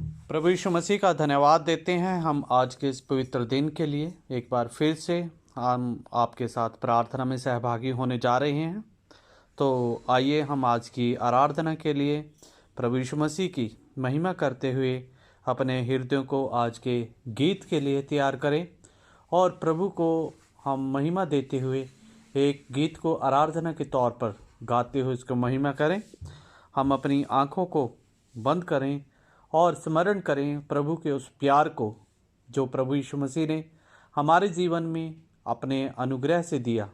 प्रभु यीशु मसीह का धन्यवाद देते हैं हम आज के इस पवित्र दिन के लिए। एक बार फिर से हम आपके साथ प्रार्थना में सहभागी होने जा रहे हैं। तो आइए हम आज की आराधना के लिए प्रभु यीशु मसीह की महिमा करते हुए अपने हृदयों को आज के गीत के लिए तैयार करें और प्रभु को हम महिमा देते हुए एक गीत को आराधना के तौर पर गाते हुए उसको महिमा करें। हम अपनी आँखों को बंद करें और स्मरण करें प्रभु के उस प्यार को जो प्रभु यीशु मसीह ने हमारे जीवन में अपने अनुग्रह से दिया।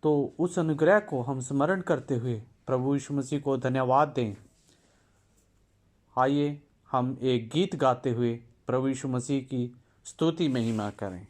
तो उस अनुग्रह को हम स्मरण करते हुए प्रभु यीशु मसीह को धन्यवाद दें। आइए हम एक गीत गाते हुए प्रभु यीशु मसीह की स्तुति महिमा करें।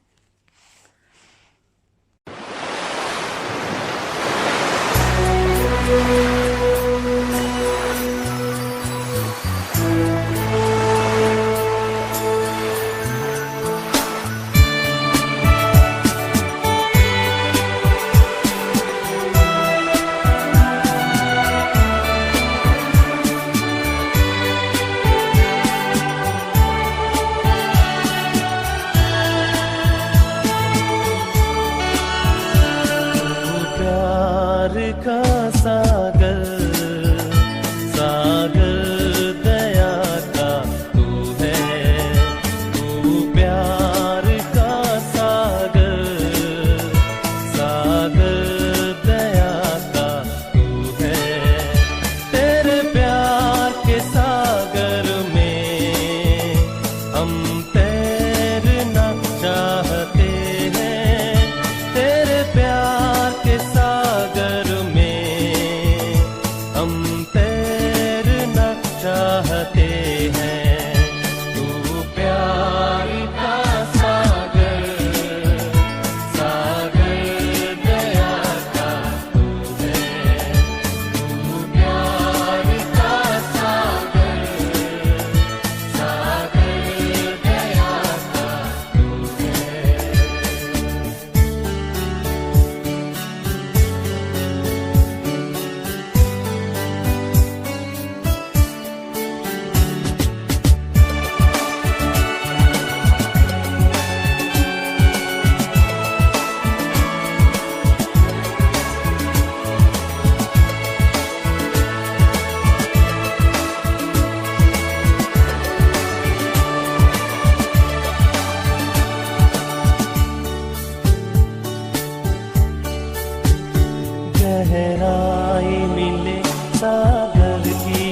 गहराई मिले सागर की,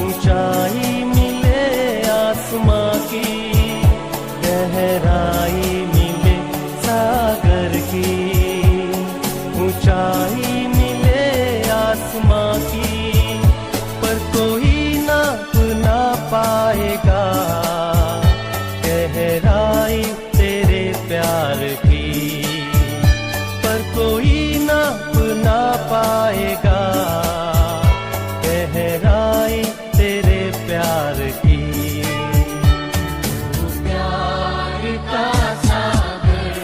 ऊंचाई मिले आसमां की। गहराई मिले सागर की, ऊंचाई मिले आसमां की। पर कोई नाप ना पाएगा गहराई तेरे प्यार की। पर कोई नाप ना पाएगा गहराई तेरे प्यार की। तू प्यार का सागर,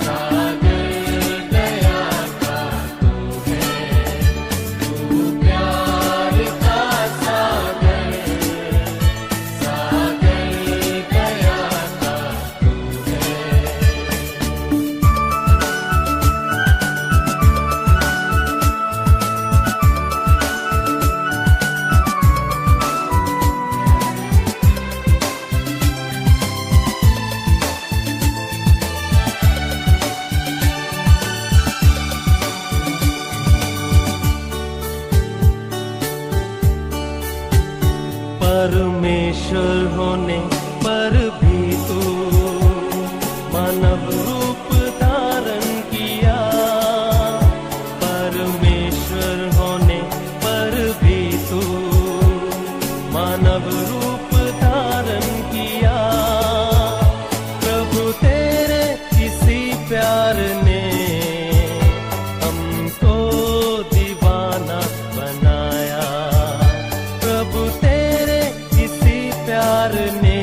सागर दया का तू है। तू प्यार का सागर, सागर दया का तू है। परमेश्वर होने पर भी तू मानव रूप धारण किया। परमेश्वर होने पर भी तू मानव रूप धारण किया। प्रभु तेरे किसी प्यार ने हमको दीवाना बनाया। प्रभु तेरे किसी प्यार ने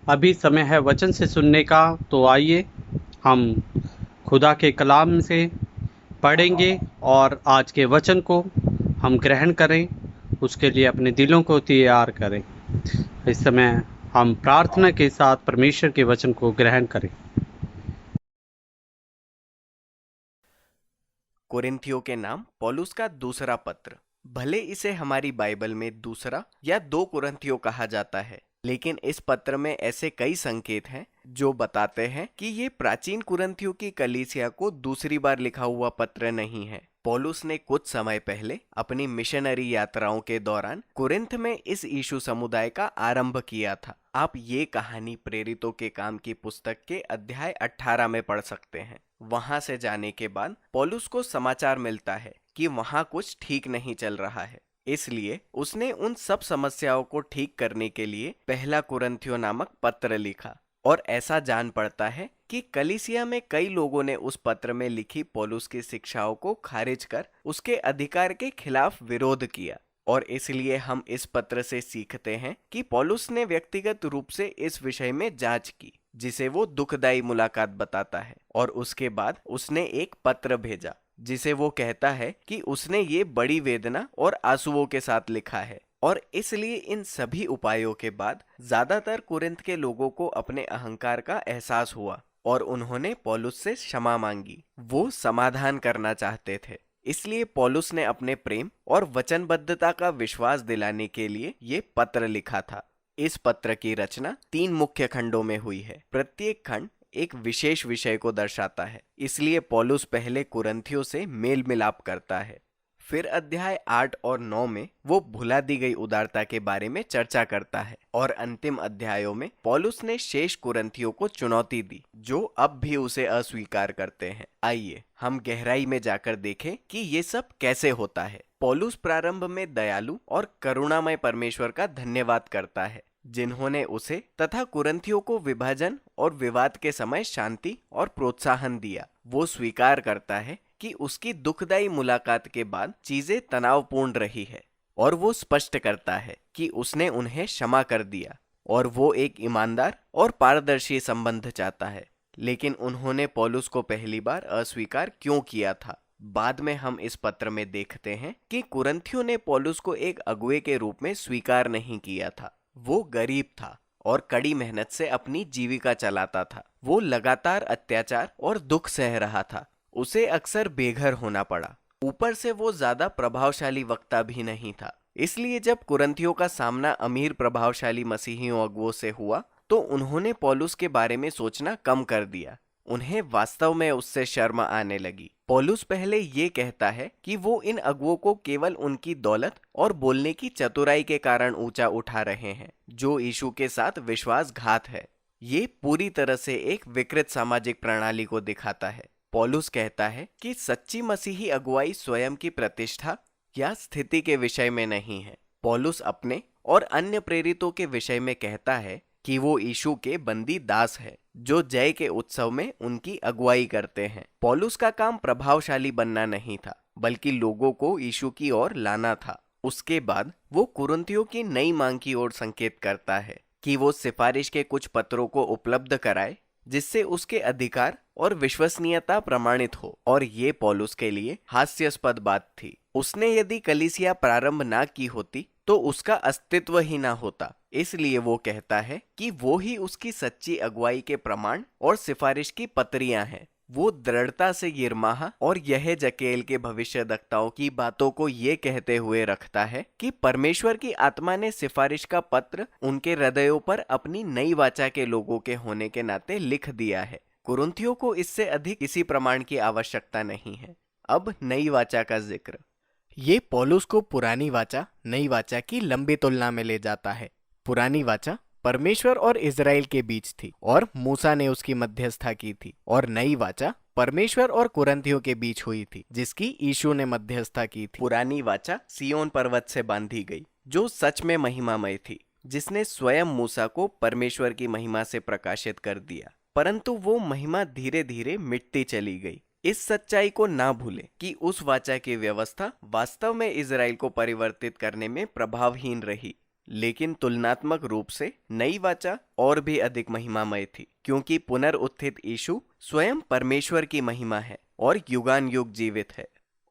अभी समय है वचन से सुनने का। तो आइए हम खुदा के कलाम से पढ़ेंगे और आज के वचन को हम ग्रहण करें, उसके लिए अपने दिलों को तैयार करें। इस समय हम प्रार्थना के साथ परमेश्वर के वचन को ग्रहण करें। कोरिन्थियों के नाम पौलुस का दूसरा पत्र। भले इसे हमारी बाइबल में दूसरा या 2 कोरिन्थियों कहा जाता है, लेकिन इस पत्र में ऐसे कई संकेत हैं जो बताते हैं कि ये प्राचीन कुरिन्थियों की कलीसिया को दूसरी बार लिखा हुआ पत्र नहीं है। पौलुस ने कुछ समय पहले अपनी मिशनरी यात्राओं के दौरान कुरिन्थ में इस यीशु समुदाय का आरंभ किया था। आप ये कहानी प्रेरितों के काम की पुस्तक के अध्याय 18 में पढ़ सकते हैं। वहां से जाने के बाद पौलुस को समाचार मिलता है कि वहां कुछ ठीक नहीं चल रहा है, इसलिए उसने उन सब समस्याओं को ठीक करने के लिए पहला कुरिन्थियों नामक पत्र लिखा। और ऐसा जान पड़ता है कि कलीसिया में कई लोगों ने उस पत्र में लिखी पौलुस की शिक्षाओं को खारिज कर उसके अधिकार के खिलाफ विरोध किया। और इसलिए हम इस पत्र से सीखते हैं कि पौलुस ने व्यक्तिगत रूप से इस विषय में जांच की, जिसे वो दुखदायी मुलाकात बताता है। और उसके बाद उसने एक पत्र भेजा जिसे वो कहता है कि उसने ये बड़ी वेदना और आंसुओं के साथ लिखा है। और इसलिए इन सभी उपायों के बाद ज्यादातर कुरिन्थ के लोगों को अपने अहंकार का एहसास हुआ और उन्होंने पौलुस से क्षमा मांगी। वो समाधान करना चाहते थे, इसलिए पौलुस ने अपने प्रेम और वचनबद्धता का विश्वास दिलाने के लिए ये पत्र लिखा था। इस पत्र की रचना 3 मुख्य खंडों में हुई है। प्रत्येक खंड एक विशेष विषय को दर्शाता है, इसलिए पौलुस पहले कुरिन्थियों से मेल मिलाप करता है। फिर अध्याय 8 और 9 में वो भुला दी गई उदारता के बारे में चर्चा करता है। और अंतिम अध्यायों में पौलुस ने शेष कुरिन्थियों को चुनौती दी जो अब भी उसे अस्वीकार करते हैं। आइए हम गहराई में जाकर देखें कि ये सब कैसे होता है। पौलुस प्रारंभ में दयालु और करुणामय परमेश्वर का धन्यवाद करता है, जिन्होंने उसे तथा कुरिन्थियों को विभाजन और विवाद के समय शांति और प्रोत्साहन दिया। वो स्वीकार करता है कि उसकी दुखदायी मुलाकात के बाद चीजें तनावपूर्ण रही है, और वो स्पष्ट करता है कि उसने उन्हें क्षमा कर दिया और वो एक ईमानदार और पारदर्शी संबंध चाहता है। लेकिन उन्होंने पौलुस को पहली बार अस्वीकार क्यों किया था? बाद में हम इस पत्र में देखते हैं कि कुरिन्थियों ने पौलुस को एक अगुवे के रूप में स्वीकार नहीं किया था। वो गरीब था और कड़ी मेहनत से अपनी जीविका चलाता था। वो लगातार अत्याचार और दुख सह रहा था। उसे अक्सर बेघर होना पड़ा। ऊपर से वो ज्यादा प्रभावशाली वक्ता भी नहीं था। इसलिए जब कुरिन्थियों का सामना अमीर प्रभावशाली मसीहियों अगुवों से हुआ तो उन्होंने पौलुस के बारे में सोचना कम कर दिया। उन्हें वास्तव में उससे शर्म आने लगी। पौलुस पहले ये कहता है कि वो इन अगुवों को केवल उनकी दौलत और बोलने की चतुराई के कारण ऊंचा उठा रहे हैं, जो यीशु के साथ विश्वासघात है। ये पूरी तरह से एक विकृत सामाजिक प्रणाली को दिखाता है। पौलुस कहता है कि सच्ची मसीही अगुवाई स्वयं की प्रतिष्ठा या स्थिति के विषय में नहीं है। पौलुस अपने और अन्य प्रेरितों के विषय में कहता है कि वो यीशु के बंदी दास है, जो जय के उत्सव में उनकी अगुवाई करते हैं। पौलुस का काम प्रभावशाली बनना नहीं था, बल्कि लोगों को यीशु की ओर लाना था। उसके बाद वो कुरिन्थियों की नई मांग की ओर संकेत करता है कि वो सिफारिश के कुछ पत्रों को उपलब्ध कराए, जिससे उसके अधिकार और विश्वसनीयता प्रमाणित हो। और ये पौलुस के लिए हास्यास्पद बात थी। उसने यदि कलीसिया प्रारंभ ना की होती तो उसका अस्तित्व ही ना होता। इसलिए वो कहता है कि वो ही उसकी सच्ची अगुवाई के प्रमाण और सिफारिश की पत्रियां हैं। वो दृढ़ता से यिर्मयाह और यहेजकेल के भविष्यद्वक्ताओं की बातों को ये कहते हुए रखता है कि परमेश्वर की आत्मा ने सिफारिश का पत्र उनके हृदयों पर अपनी नई वाचा के लोगों के होने के नाते लिख दिया है। कुरिन्थियों को इससे अधिक किसी प्रमाण की आवश्यकता नहीं है। अब नई वाचा का जिक्र। ये पौलुस को पुरानी वाचा नई वाचा की लंबी तुलना में ले जाता है। पुरानी वाचा परमेश्वर और इजराइल के बीच थी और मूसा ने उसकी मध्यस्थता की थी, और नई वाचा परमेश्वर और कुरिन्थियों के बीच हुई थी, जिसकी यीशु ने मध्यस्थता की थी। पुरानी वाचा सिय्योन पर्वत से बांधी गई, जो सच में महिमामय थी, जिसने स्वयं मूसा को परमेश्वर की महिमा से प्रकाशित कर दिया। परंतु वो महिमा धीरे धीरे मिटती चली गई। इस सच्चाई को ना भूलें कि उस वाचा की व्यवस्था वास्तव में इजराइल को परिवर्तित करने में प्रभावहीन रही। लेकिन तुलनात्मक रूप से नई वाचा और भी अधिक महिमामय थी, क्योंकि पुनरुत्थित यीशु स्वयं परमेश्वर की महिमा है और युगान युग जीवित है।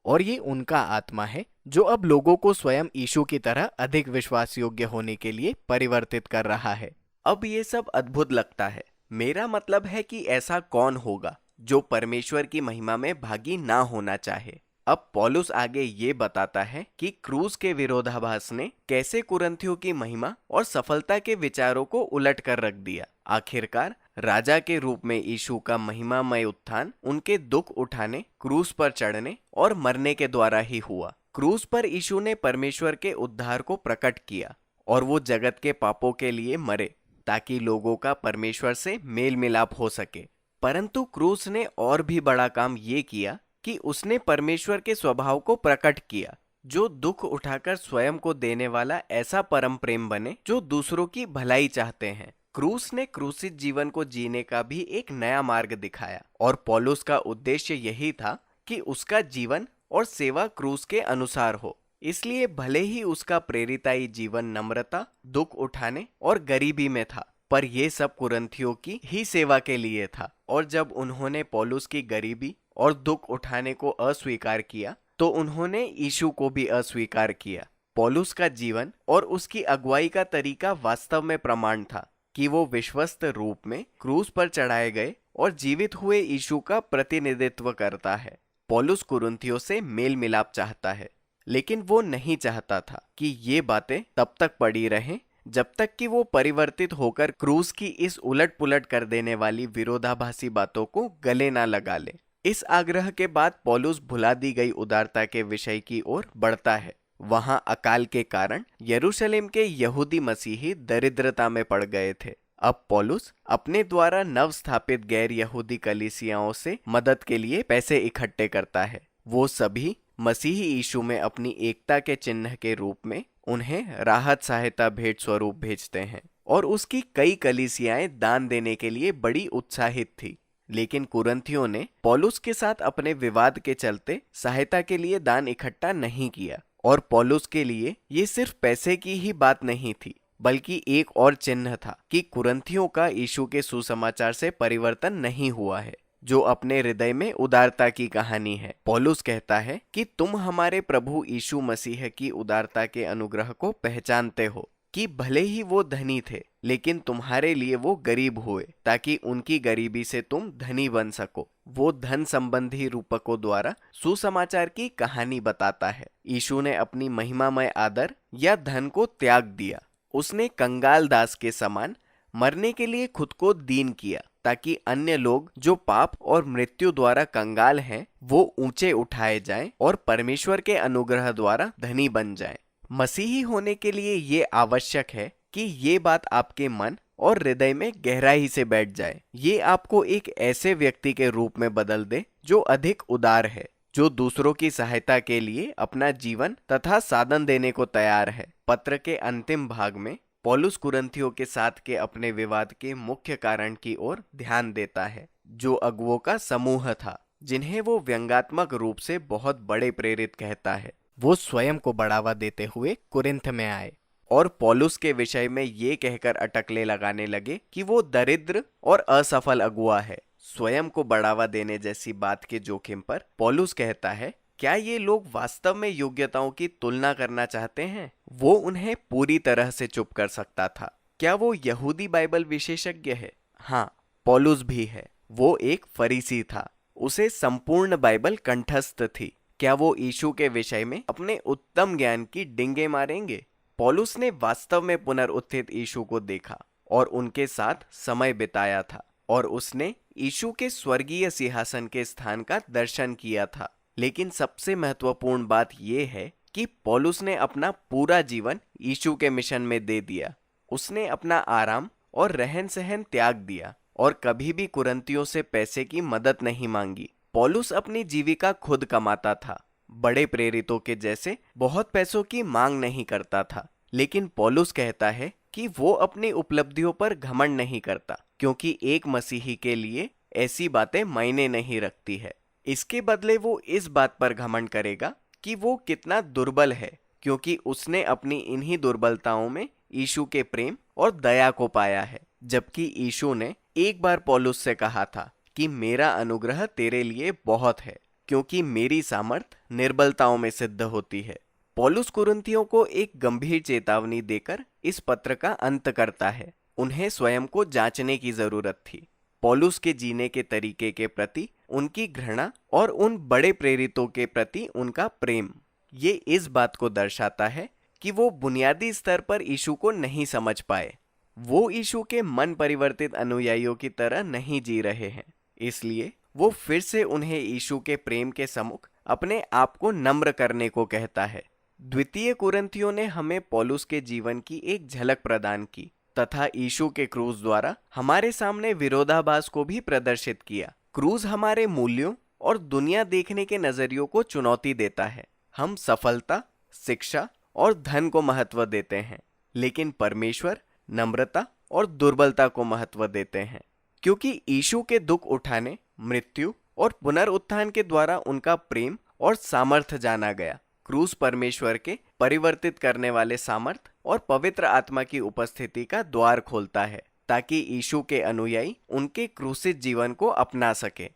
और ये उनका आत्मा है जो अब लोगों को स्वयं यीशु की तरह अधिक विश्वास योग्य होने के लिए परिवर्तित कर रहा है। अब ये सब अद्भुत लगता है। मेरा मतलब है कि ऐसा कौन होगा जो परमेश्वर की महिमा में भागी ना होना चाहे। अब पौलुस आगे ये बताता है कि क्रूस के विरोधाभास ने कैसे कुरिन्थियों की महिमा और सफलता के विचारों को उलट कर रख दिया। आखिरकार राजा के रूप में यीशु का महिमामय उत्थान उनके दुख उठाने, क्रूस पर चढ़ने और मरने के द्वारा ही हुआ। क्रूस पर यीशु ने परमेश्वर के उद्धार को प्रकट किया और वो जगत के पापों के लिए मरे ताकि लोगों का परमेश्वर से मेल मिलाप हो सके। परंतु क्रूस ने और भी बड़ा काम ये किया कि उसने परमेश्वर के स्वभाव को प्रकट किया, जो दुख उठाकर स्वयं को देने वाला ऐसा परम प्रेम बने जो दूसरों की भलाई चाहते हैं। क्रूस ने क्रूसित जीवन को जीने का भी एक नया मार्ग दिखाया और पौलुस का उद्देश्य यही था कि उसका जीवन और सेवा क्रूस के अनुसार हो। इसलिए भले ही उसका प्रेरिताई जीवन नम्रता, दुख उठाने और गरीबी में था, पर यह सब कुरिन्थियों की ही सेवा के लिए था। और जब उन्होंने पौलुस की गरीबी और दुख उठाने को अस्वीकार किया तो उन्होंने यीशु को भी अस्वीकार किया। पौलुस का जीवन और उसकी अगुवाई का तरीका वास्तव में प्रमाण था कि वो विश्वस्त रूप में क्रूस पर चढ़ाए गए और जीवित हुए यीशु का प्रतिनिधित्व करता है। पौलुस कुरिन्थियों से मेल मिलाप चाहता है, लेकिन वो नहीं चाहता था कि ये बातें तब तक पड़ी रहें जब तक कि वो परिवर्तित होकर क्रूस की इस उलट पुलट कर देने वाली विरोधाभासी बातों को गले ना लगा ले। इस आग्रह के बाद पौलुस भुला दी गई उदारता के विषय की ओर बढ़ता है। वहां अकाल के कारण यरूशलेम के यहूदी मसीही दरिद्रता में पड़ गए थे। अब पौलुस अपने द्वारा नव स्थापित गैर यहूदी कलीसियाओं से मदद के लिए पैसे इकट्ठे करता है। वो सभी मसीही यीशु में अपनी एकता के चिन्ह के रूप में उन्हें राहत सहायता भेंट स्वरूप भेजते हैं और उसकी कई कलीसियाएं दान देने के लिए बड़ी उत्साहित थी। लेकिन कुरिन्थियों ने पौलुस के साथ अपने विवाद के चलते सहायता के लिए दान इकट्ठा नहीं किया। और पौलुस के लिए ये सिर्फ पैसे की ही बात नहीं थी, बल्कि एक और चिन्ह था कि कुरिन्थियों का यीशु के सुसमाचार से परिवर्तन नहीं हुआ है, जो अपने हृदय में उदारता की कहानी है। पौलुस कहता है कि तुम हमारे प्रभु यीशु मसीह की उदारता के अनुग्रह को पहचानते हो कि भले ही वो धनी थे, लेकिन तुम्हारे लिए वो गरीब हुए ताकि उनकी गरीबी से तुम धनी बन सको। वो धन संबंधी रूपकों द्वारा सुसमाचार की कहानी बताता है। यीशु ने अपनी महिमामय आदर या धन को त्याग दिया। उसने कंगाल दास के समान मरने के लिए खुद को दीन किया ताकि अन्य लोग जो पाप और मृत्यु द्वारा कंगाल हैं वो ऊंचे उठाए जाएं और परमेश्वर के अनुग्रह द्वारा धनी बन जाएं। मसीही होने के लिए ये आवश्यक है कि ये बात आपके मन और हृदय में गहराई से बैठ जाए। ये आपको एक ऐसे व्यक्ति के रूप में बदल दे जो अधिक उदार है, जो दूसरों की सहायता के लिए अपना जीवन तथा साधन देने को तैयार है। पत्र के अंतिम भाग में पौलुस कुरिन्थियों के साथ के अपने विवाद के मुख्य कारण की ओर ध्यान देता है, जो अगुवों का समूह था, जिन्हें वो व्यंग्यात्मक रूप से बहुत बड़े प्रेरित कहता है। वो स्वयं को बढ़ावा देते हुए कुरिन्थ में आए और पौलुस के विषय में ये कहकर अटकलें लगाने लगे कि वो दरिद्र और असफल अगुआ है। स्वयं को बढ़ावा देने जैसी बात के जोखिम पर पौलुस कहता है, क्या ये लोग वास्तव में योग्यताओं की तुलना करना चाहते हैं? वो उन्हें पूरी तरह से चुप कर सकता था। क्या वो यहूदी बाइबल विशेषज्ञ है? हाँ, पौलुस भी है। वो एक फरीसी था। उसे संपूर्ण बाइबल कंठस्थ थी। क्या वो यीशु के विषय में अपने उत्तम ज्ञान की डिंगे मारेंगे? पौलुस ने वास्तव में पुनरुत्थित यीशु को देखा और उनके साथ समय बिताया था और उसने यीशु के स्वर्गीय सिंहासन के स्थान का दर्शन किया था। लेकिन सबसे महत्वपूर्ण बात यह है कि पौलुस ने अपना पूरा जीवन यीशु के मिशन में दे दिया। उसने अपना आराम और रहन सहन त्याग दिया और कभी भी कुरिन्थियों से पैसे की मदद नहीं मांगी। पौलुस अपनी जीविका खुद कमाता था। बड़े प्रेरितों के जैसे बहुत पैसों की मांग नहीं करता था। लेकिन पौलुस कहता है कि वो अपनी उपलब्धियों पर घमंड नहीं करता, क्योंकि एक मसीही के लिए ऐसी बातें मायने नहीं रखती है। इसके बदले वो इस बात पर घमंड करेगा कि वो कितना दुर्बल है, क्योंकि उसने अपनी इन्हीं दुर्बलताओं में यीशु के प्रेम और दया को पाया है, जबकि यीशु ने एक बार पौलुस से कहा था कि मेरा अनुग्रह तेरे लिए बहुत है, क्योंकि मेरी सामर्थ निर्बलताओं में सिद्ध होती है। पौलुस कुरिन्थियों को एक गंभीर चेतावनी देकर इस पत्र का अंत करता है। उन्हें स्वयं को जांचने की जरूरत थी। पौलुस के जीने के तरीके के प्रति उनकी घृणा और उन बड़े प्रेरितों के प्रति उनका प्रेम, ये इस बात को दर्शाता है कि वो बुनियादी स्तर पर यीशु को नहीं समझ पाए। वो यीशु के मन परिवर्तित अनुयायियों की तरह नहीं जी रहे हैं। इसलिए वो फिर से उन्हें यीशु के प्रेम के सम्मुख अपने आप को नम्र करने को कहता है। द्वितीय कुरिन्थियों ने हमें पौलुस के जीवन की एक झलक प्रदान की तथा यीशु के क्रूस द्वारा हमारे सामने विरोधाभास को भी प्रदर्शित किया। क्रूस हमारे मूल्यों और दुनिया देखने के नजरियों को चुनौती देता है। हम सफलता, शिक्षा और धन को महत्व देते हैं, लेकिन परमेश्वर नम्रता और दुर्बलता को महत्व देते हैं, क्योंकि यीशु के दुख उठाने, मृत्यु और पुनरुत्थान के द्वारा उनका प्रेम और सामर्थ्य जाना गया। क्रूस परमेश्वर के परिवर्तित करने वाले सामर्थ और पवित्र आत्मा की उपस्थिति का द्वार खोलता है, ताकि यीशु के अनुयायी उनके क्रूसित जीवन को अपना सके।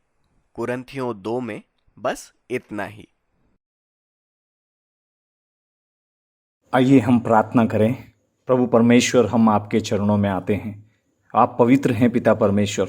कुरिन्थियों 2 में बस इतना ही। आइए हम प्रार्थना करें। प्रभु परमेश्वर, हम आपके चरणों में आते हैं। आप पवित्र हैं पिता परमेश्वर,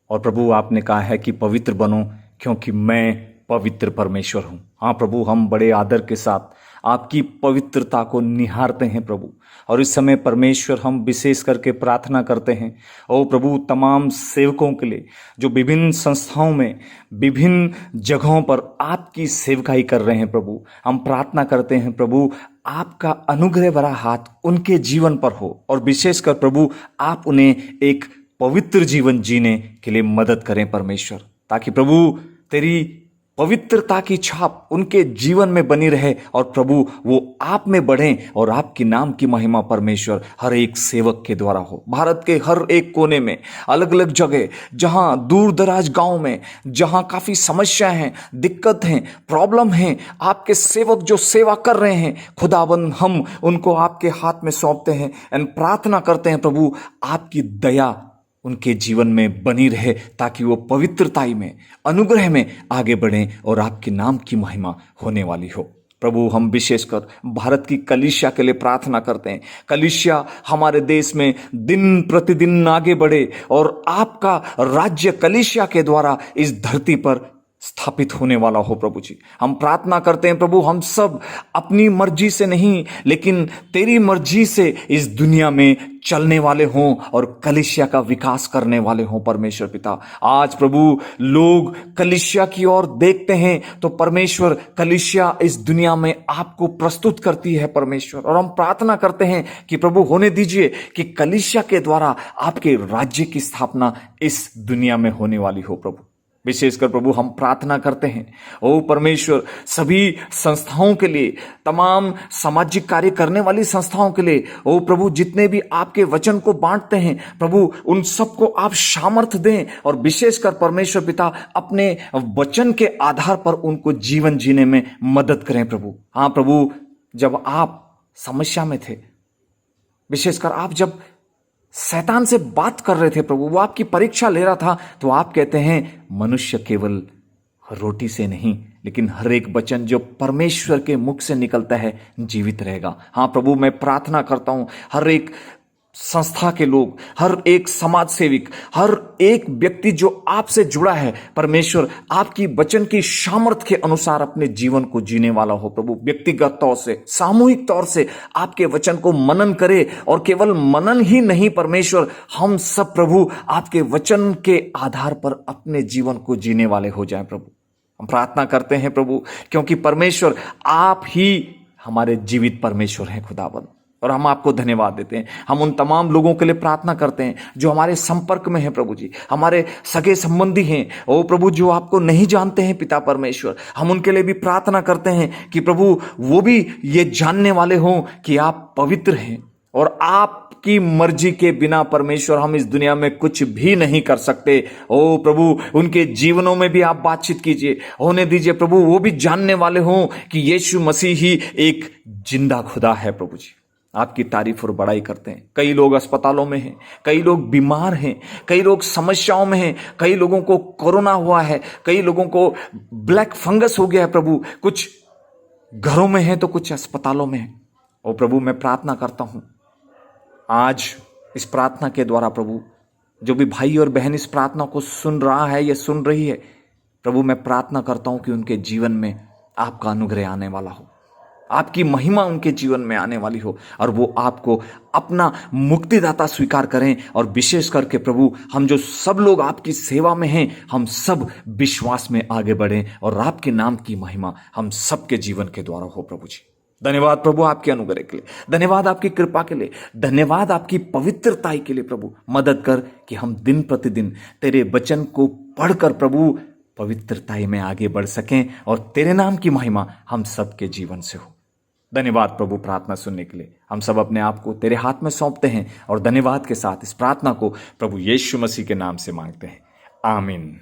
और प्रभु आपने कहा है कि पवित्र बनो क्योंकि मैं पवित्र परमेश्वर हूँ। हाँ प्रभु, हम बड़े आदर के साथ आपकी पवित्रता को निहारते हैं प्रभु। और इस समय परमेश्वर हम विशेष करके प्रार्थना करते हैं ओ प्रभु, तमाम सेवकों के लिए जो विभिन्न संस्थाओं में, विभिन्न जगहों पर आपकी सेवकाई कर रहे हैं प्रभु। हम प्रार्थना करते हैं प्रभु, आपका अनुग्रह भरा हाथ उनके जीवन पर हो, और विशेषकर प्रभु आप उन्हें एक पवित्र जीवन जीने के लिए मदद करें परमेश्वर, ताकि प्रभु तेरी पवित्रता की छाप उनके जीवन में बनी रहे, और प्रभु वो आप में बढ़ें और आपके नाम की महिमा परमेश्वर हर एक सेवक के द्वारा हो। भारत के हर एक कोने में, अलग अलग जगह, जहां दूर दराज गांव में, जहां काफी समस्या हैं, दिक्कत हैं, प्रॉब्लम हैं, आपके सेवक जो सेवा कर रहे हैं खुदाबंद, हम उनको आपके हाथ में सौंपते हैं एंड प्रार्थना करते हैं प्रभु आपकी दया उनके जीवन में बनी रहे, ताकि वो पवित्रताई में, अनुग्रह में आगे बढ़ें और आपके नाम की महिमा होने वाली हो। प्रभु हम विशेषकर भारत की कलीसिया के लिए प्रार्थना करते हैं। कलीसिया हमारे देश में दिन प्रतिदिन आगे बढ़े और आपका राज्य कलीसिया के द्वारा इस धरती पर स्थापित होने वाला हो। प्रभु जी हम प्रार्थना करते हैं प्रभु, हम सब अपनी मर्जी से नहीं लेकिन तेरी मर्जी से इस दुनिया में चलने वाले हों और कलीसिया का विकास करने वाले हों परमेश्वर पिता। आज प्रभु लोग कलीसिया की ओर देखते हैं तो परमेश्वर कलीसिया इस दुनिया में आपको प्रस्तुत करती है परमेश्वर, और हम प्रार्थना करते हैं कि प्रभु होने दीजिए कि कलीसिया के द्वारा आपके राज्य की स्थापना इस दुनिया में होने वाली हो। प्रभु विशेषकर प्रभु हम प्रार्थना करते हैं ओ परमेश्वर सभी संस्थाओं के लिए, तमाम सामाजिक कार्य करने वाली संस्थाओं के लिए, ओ प्रभु जितने भी आपके वचन को बांटते हैं प्रभु उन सबको आप सामर्थ्य दें, और विशेषकर परमेश्वर पिता अपने वचन के आधार पर उनको जीवन जीने में मदद करें प्रभु। हाँ प्रभु, जब आप समस्या में थे, विशेषकर आप जब शैतान से बात कर रहे थे प्रभु, वो आपकी परीक्षा ले रहा था, तो आप कहते हैं मनुष्य केवल रोटी से नहीं लेकिन हर एक वचन जो परमेश्वर के मुख से निकलता है जीवित रहेगा। हाँ प्रभु मैं प्रार्थना करता हूं हर एक संस्था के लोग, हर एक समाज सेविक, हर एक व्यक्ति जो आपसे जुड़ा है परमेश्वर आपकी वचन की सामर्थ के अनुसार अपने जीवन को जीने वाला हो प्रभु। व्यक्तिगत तौर से, सामूहिक तौर से आपके वचन को मनन करे, और केवल मनन ही नहीं परमेश्वर, हम सब प्रभु आपके वचन के आधार पर अपने जीवन को जीने वाले हो जाएं प्रभु। हम प्रार्थना करते हैं प्रभु क्योंकि परमेश्वर आप ही हमारे जीवित परमेश्वर हैं खुदाबंद, और हम आपको धन्यवाद देते हैं। हम उन तमाम लोगों के लिए प्रार्थना करते हैं जो हमारे संपर्क में हैं प्रभु जी, हमारे सगे संबंधी हैं ओ प्रभु जो आपको नहीं जानते हैं पिता परमेश्वर, हम उनके लिए भी प्रार्थना करते हैं कि प्रभु वो भी ये जानने वाले हों कि आप पवित्र हैं और आपकी मर्जी के बिना परमेश्वर हम इस दुनिया में कुछ भी नहीं कर सकते। ओ प्रभु उनके जीवनों में भी आप बातचीत कीजिए, होने दीजिए प्रभु वो भी जानने वाले हों कि यीशु मसीह ही एक जिंदा खुदा है प्रभु जी। आपकी तारीफ और बड़ाई करते हैं। कई लोग अस्पतालों में हैं, कई लोग बीमार हैं, कई लोग समस्याओं में हैं, कई लोगों को कोरोना हुआ है, कई लोगों को ब्लैक फंगस हो गया है प्रभु, कुछ घरों में है तो कुछ अस्पतालों में है। और प्रभु मैं प्रार्थना करता हूं आज इस प्रार्थना के द्वारा प्रभु, जो भी भाई और बहन इस प्रार्थना को सुन रहा है या सुन रही है, प्रभु मैं प्रार्थना करता हूं कि उनके जीवन में आपका अनुग्रह आने वाला हो, आपकी महिमा उनके जीवन में आने वाली हो और वो आपको अपना मुक्तिदाता स्वीकार करें। और विशेष करके प्रभु हम जो सब लोग आपकी सेवा में हैं, हम सब विश्वास में आगे बढ़ें और आपके नाम की महिमा हम सबके जीवन के द्वारा हो। प्रभु जी धन्यवाद प्रभु आपके अनुग्रह के लिए, धन्यवाद आपकी कृपा के लिए, धन्यवाद आपकी पवित्रताई के लिए। प्रभु मदद कर कि हम दिन प्रतिदिन तेरे वचन को पढ़कर प्रभु पवित्रताई में आगे बढ़ सकें और तेरे नाम की महिमा हम सबके जीवन से हो। धन्यवाद प्रभु प्रार्थना सुनने के लिए। हम सब अपने आप को तेरे हाथ में सौंपते हैं और धन्यवाद के साथ इस प्रार्थना को प्रभु यीशु मसीह के नाम से मांगते हैं, आमीन।